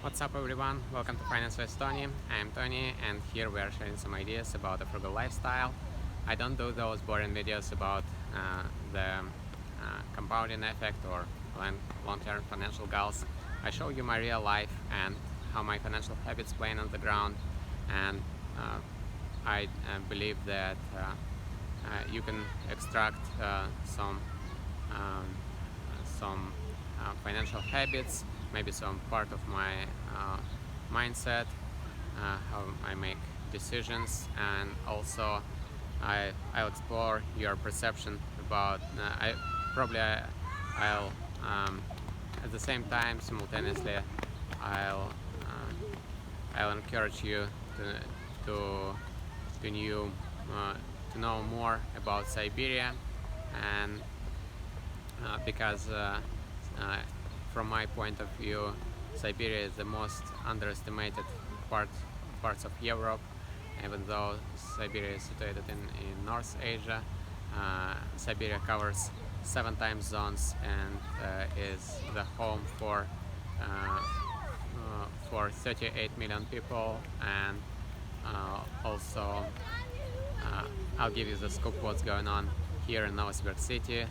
What's up everyone, welcome to Finance with Tony. I'm Tony and here we are sharing some ideas about a frugal lifestyle. I don't do those boring videos about the compounding effect or long-term financial goals. I show you my real life and how my financial habits playing on the ground, and I believe that you can extract some financial habits, maybe some part of my mindset, how I make decisions, and also I'll explore your perception about. I'll at the same time simultaneously I'll encourage you to know more about Siberia, and because from my point of view, Siberia is the most underestimated parts of Europe. Even though Siberia is situated in North Asia, Siberia covers 7 time zones and is the home for 38 million people. And also, I'll give you the scoop what's going on here in Novosibirsk City.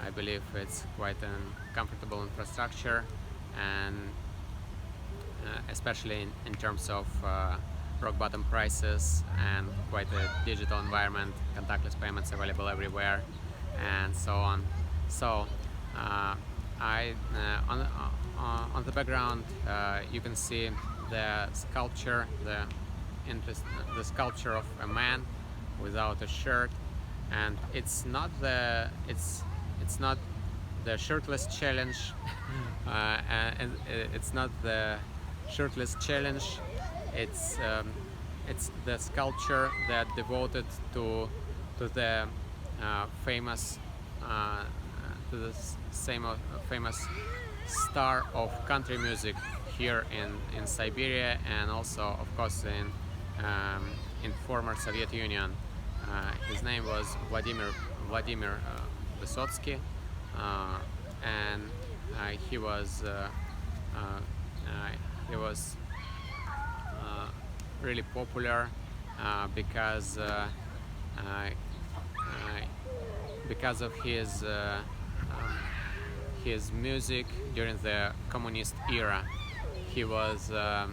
I believe it's quite a comfortable infrastructure, and especially in terms of rock bottom prices and quite a digital environment, contactless payments available everywhere, and so on. So on the background you can see the sculpture, the sculpture of a man without a shirt, and it's not the shirtless challenge, and it's not the shirtless challenge. It's the sculpture that devoted to the famous famous star of country music here in Siberia, and also of course in former Soviet Union. His name was Vladimir Vysotsky, and he was really popular because of his music during the communist era. He was I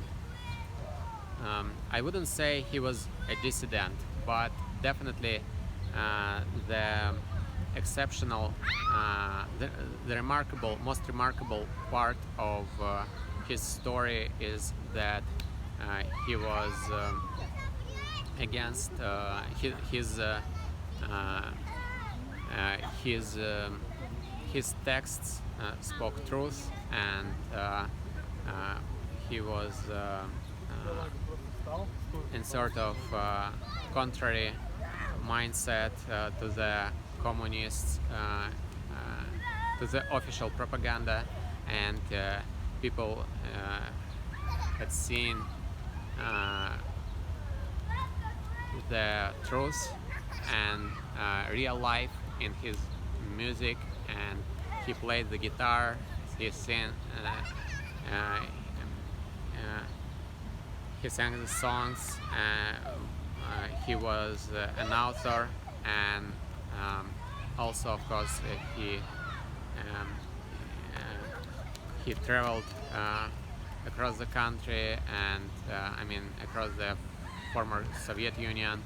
wouldn't say he was a dissident, but definitely the exceptional, the most remarkable part of his story is that he was against his texts spoke truth, and he was in sort of contrary mindset to the communists, to the official propaganda, and people had seen the truth and real life in his music, and he played the guitar, he sang the songs, he was an author, and also of course he traveled across the country, and I mean across the former Soviet Union,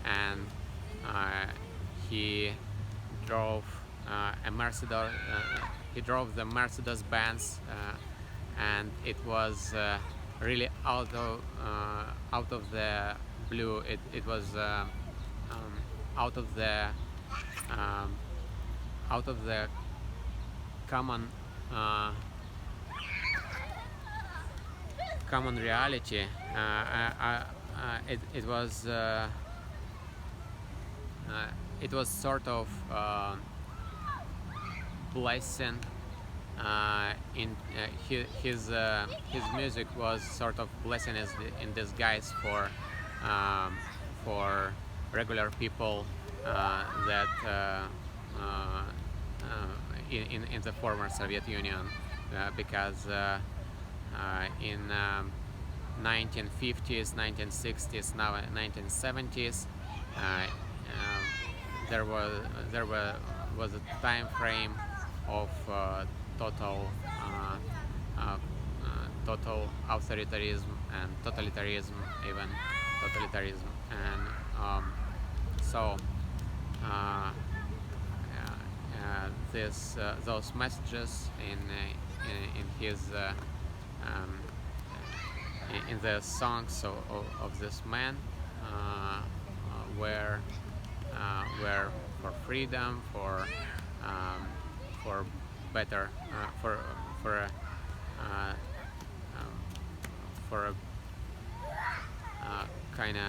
and he drove a Mercedes. He drove the Mercedes Benz, and it was really out of the blue. It was out of the common reality. It was sort of blessing. His music was sort of blessing in disguise for regular people that in the former Soviet Union, because in 1950s, 1960s, now 1970s. There was a time frame of total total authoritarianism and totalitarianism, even totalitarianism, and so those messages in his in the songs of this man were for freedom, for better, for a kind of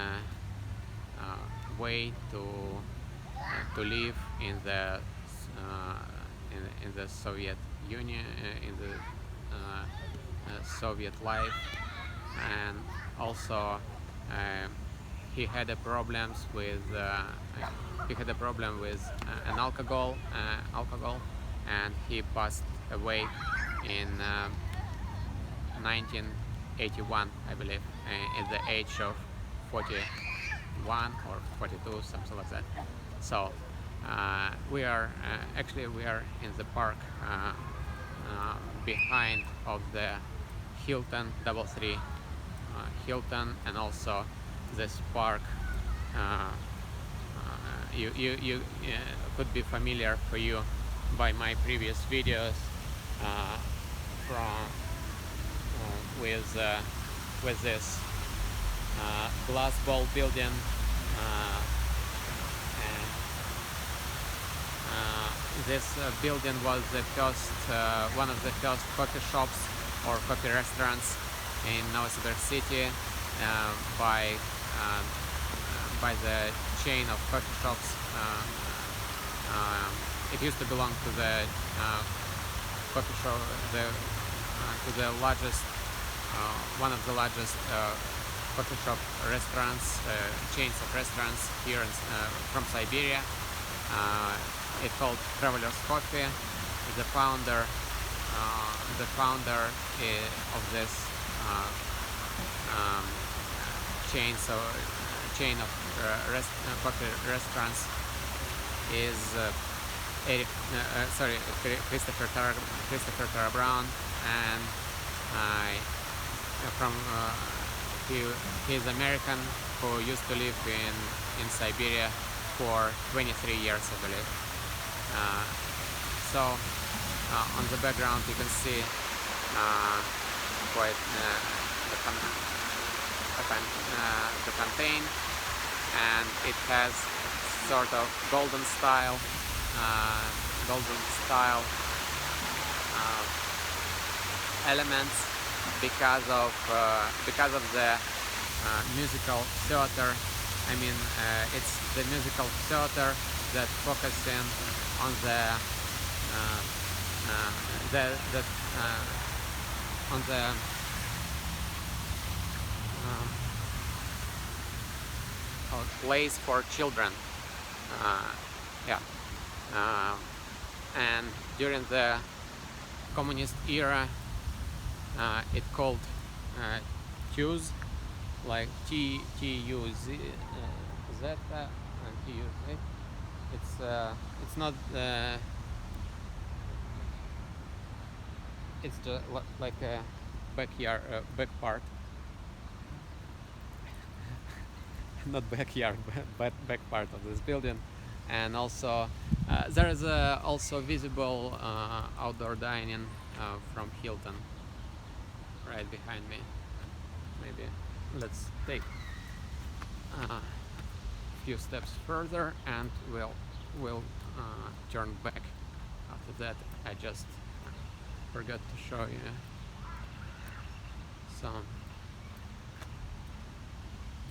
way to live in the Soviet Union, in the Soviet life, and also he had a problem with an alcohol, and he passed away in 1981, I believe, at the age of 41 or 42, something like that. So we are in the park behind of the Hilton DoubleTree Hilton, and also this park you could be familiar for you by my previous videos from with this glass ball building, and this building was the first one of the first coffee shops or coffee restaurants in Novosibirsk City by the chain of coffee shops. It used to belong to the coffee shop, to the largest, one of the largest coffee shop restaurants, chains of restaurants here from Siberia. It's called Traveler's Coffee. The founder of this chain of coffee restaurants is Christopher Brown, and he's American who used to live in Siberia for 23 years, I believe. So on the background you can see quite the campaign, and it has sort of golden style elements because of the musical theater. I mean, it's the musical theater that focusing on plays for children. And during the communist era, it called Tuz, like T-U-Z, Zeta and T-U-Z. It's not it's just like a backyard, back part. Not backyard, but back part of this building. And also there is also visible outdoor dining from Hilton right behind me. Maybe let's take a few steps further and we'll turn back. After that, I just forgot to show you some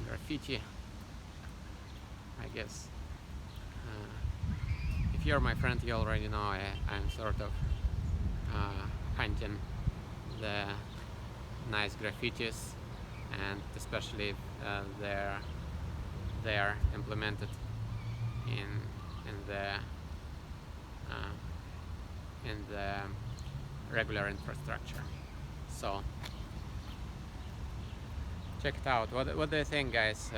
graffiti, I guess. If you're my friend, you already know I'm sort of hunting the nice graffitis, and especially if they're implemented in the regular infrastructure. So check it out. What do you think, guys?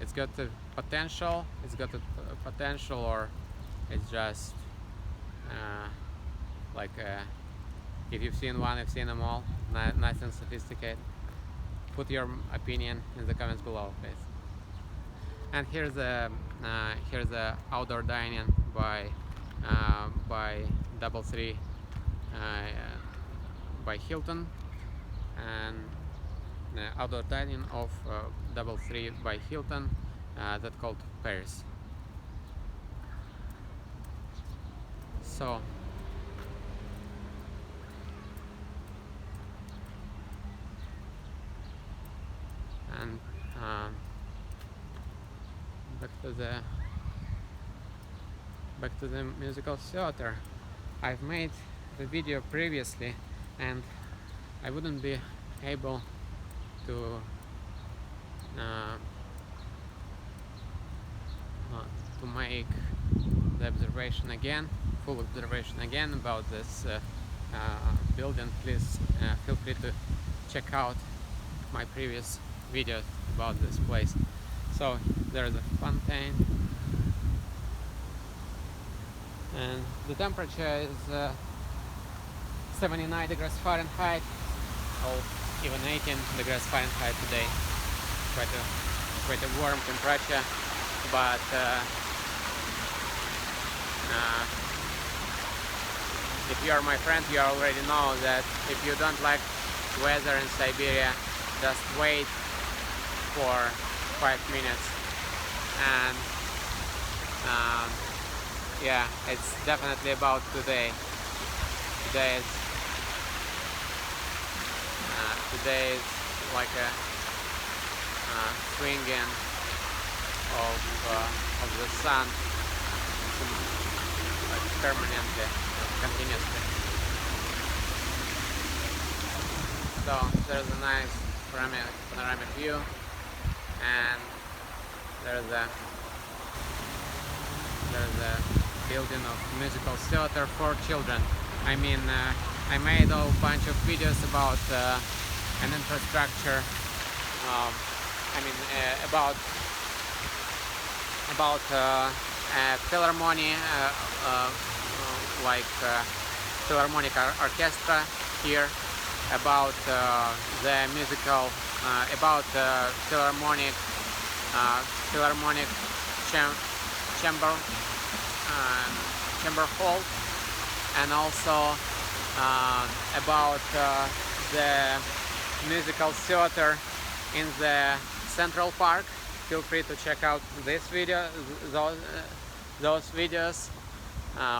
It's got the potential. It's got the potential, or it's just like if you've seen one, you've seen them all. Nothing sophisticated. Put your opinion in the comments below, please. And here's the outdoor dining by 33 by Hilton, and outdoor dining of 33 by Hilton that called Paris. So and back to the musical theater. I've made the video previously, and I wouldn't be able to make the observation again, full observation again about this building. Please feel free to check out my previous videos about this place. So there's a fountain, and the temperature is 79 degrees Fahrenheit, or even 18 degrees Fahrenheit today. Quite a warm temperature, but if you are my friend, you already know that if you don't like weather in Siberia, just wait for 5 minutes, and yeah, it's definitely about today. Today is like a swinging of the sun, like permanently, continuously. So there's a nice panoramic view, and there's a building of musical theater for children. I mean, I made a bunch of videos about an infrastructure. About a philharmonic, like philharmonic orchestra here, about the musical, about philharmonic chamber hall, and also about the musical theater in the Central Park. Feel free to check out this video, those videos,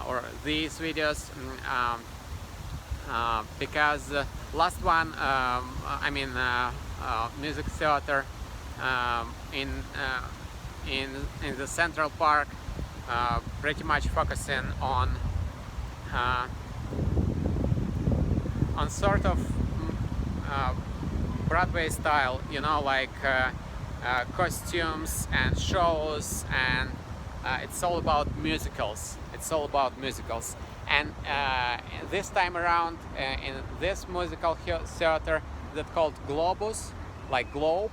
or these videos, because last one, music theater in the Central Park, pretty much focusing on sort of Broadway style, you know, like costumes and shows, and it's all about musicals. And this time around, in this musical theater that called Globus, like globe,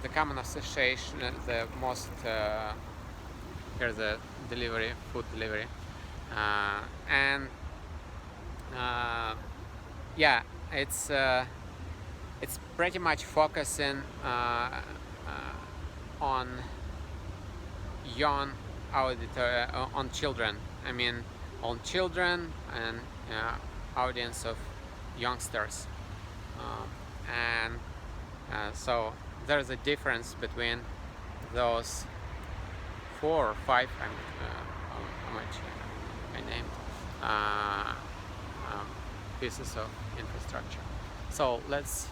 the common association, the most here's the food delivery, and yeah, it's pretty much focusing on young auditor, on children. I mean, on children and audience of youngsters, so there's a difference between those 4 or 5. How much I named pieces of infrastructure. So let's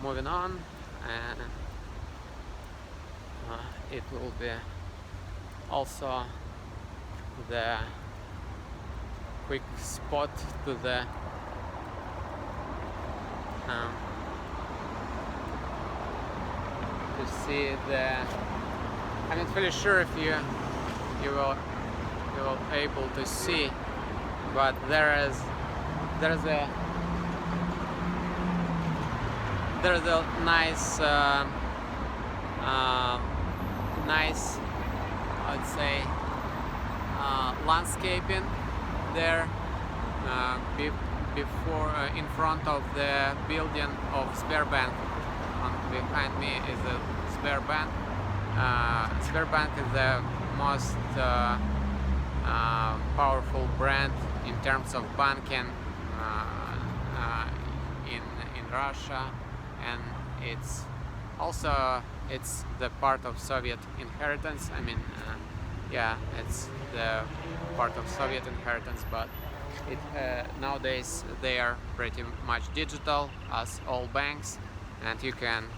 moving on, and it will be also the quick spot to the to see the. I'm not really sure if you will able to see, but there's a there's a nice, nice, I'd say, landscaping there before, in front of the building of Sberbank. Behind me is a Sberbank. Sberbank is the most powerful brand in terms of banking in Russia, and it's also the part of Soviet inheritance. I mean, yeah, it's the part of Soviet inheritance, but nowadays they are pretty much digital, as all banks, and you can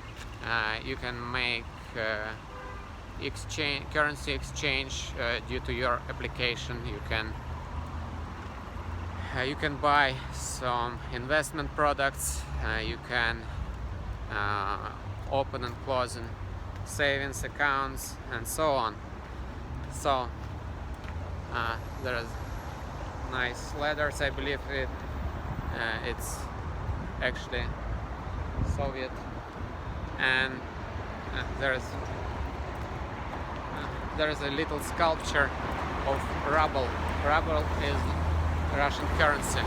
make currency exchange due to your application. You can buy some investment products. You can open and close savings accounts and so on. So there is nice letters. I believe it's actually Soviet, and there is a little sculpture of ruble. Ruble is Russian currency.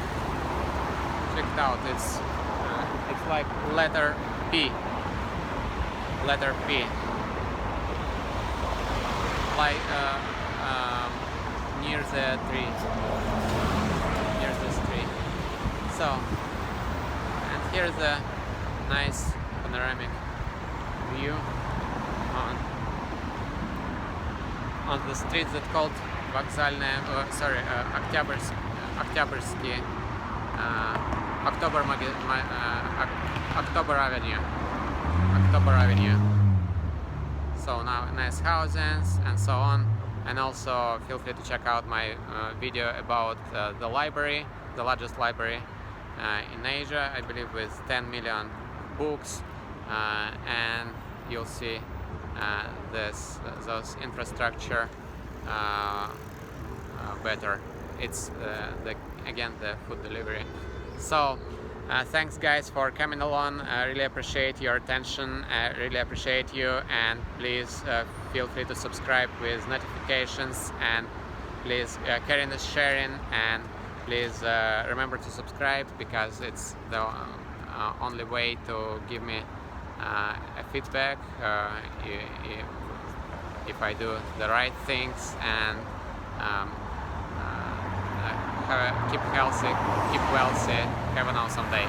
Check it out. It's like letter P. Letter P. Like near the tree. Near this tree. So, and here's a nice panoramic view on the streets that called Vokzalная, Oktyabrski, October Avenue. So now nice houses and so on, and also feel free to check out my video about the library, the largest library in Asia, I believe, with 10 million books, and you'll see those infrastructure better. It's again the food delivery. So thanks guys for coming along. I really appreciate your attention. I really appreciate you, and please feel free to subscribe with notifications, and please carry on sharing, and please remember to subscribe, because it's the only way to give me a feedback if I do the right things, and keep healthy, keep wealthy, have an awesome day.